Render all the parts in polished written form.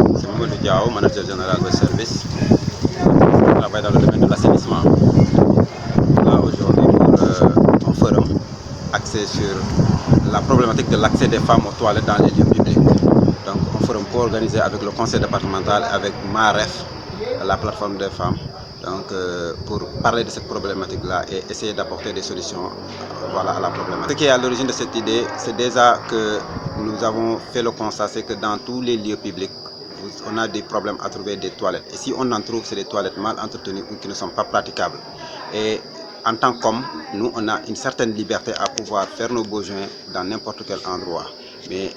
C'est Mamadou Diao, manager général de service. Je travaille dans le domaine de l'assainissement. Là aujourd'hui pour un forum axé sur la problématique de l'accès des femmes aux toilettes dans les lieux publics. Donc un forum co-organisé avec le conseil départemental, avec MAREF, la plateforme des femmes. Donc pour parler de cette problématique-là et essayer d'apporter des solutions voilà, à la problématique. Ce qui est à l'origine de cette idée, c'est déjà que nous avons fait le constat, c'est que dans tous les lieux publics, on a des problèmes à trouver des toilettes. Et si on en trouve, c'est des toilettes mal entretenues ou qui ne sont pas praticables. Et en tant qu'homme, nous, on a une certaine liberté à pouvoir faire nos besoins dans n'importe quel endroit, mais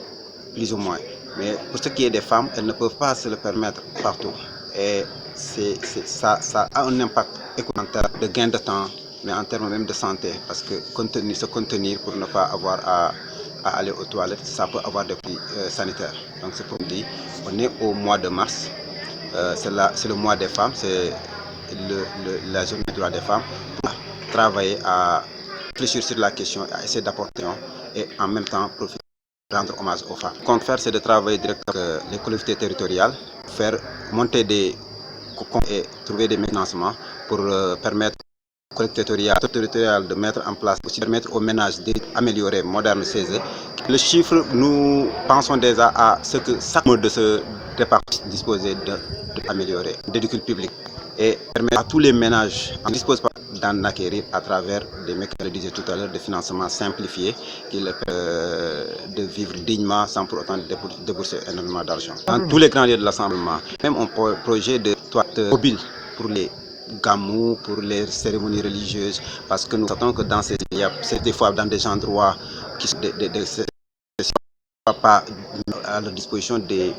plus ou moins. Mais pour ce qui est des femmes, elles ne peuvent pas se le permettre partout. Et ça a un impact économique en termes de gain de temps, mais en termes même de santé, parce que se contenir pour ne pas avoir à aller aux toilettes, ça peut avoir des prix sanitaires. Donc c'est pour dire, on est au mois de mars, c'est le mois des femmes, c'est la journée des droits des femmes, pour travailler à réfléchir sur la question, à essayer d'apporter et en même temps profiter rendre hommage aux femmes. Ce qu'on compte faire, c'est de travailler directement avec les collectivités territoriales, faire monter des et trouver des financements pour permettre aux collectivités territoriales de mettre en place, aussi permettre aux ménages d'améliorer, modernes chez eux. Le chiffre, nous pensons déjà à ce que chaque mode de ce département disposait d'améliorer, d'éducation publique et permettre à tous les ménages qui ne disposent pas d'en acquérir à travers des mécanismes, je le disais tout à l'heure, de financement simplifié qui leur permet de vivre dignement sans pour autant débourser énormément d'argent. Dans tous les grands lieux de l'assemblement, même un projet de toilette mobile pour les gamous, pour les cérémonies religieuses, parce que nous savons que dans c'est des fois dans des endroits qui sont pas à la disposition des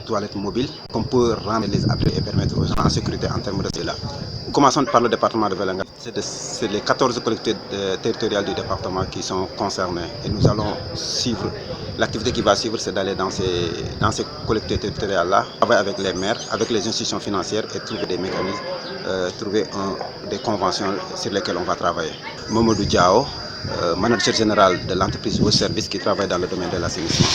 toilettes mobiles qu'on peut rendre les appels et permettre aux gens en sécurité en termes de cela. Commençons par le département de Vélingara. C'est les 14 collectivités territoriales du département qui sont concernées et nous allons suivre. L'activité qui va suivre, c'est d'aller dans ces collectivités territoriales-là, travailler avec les maires, avec les institutions financières et trouver des mécanismes, trouver des conventions sur lesquelles on va travailler. Mamadou Diao, manager général de l'entreprise Vos Services qui travaille dans le domaine de l'assainissement.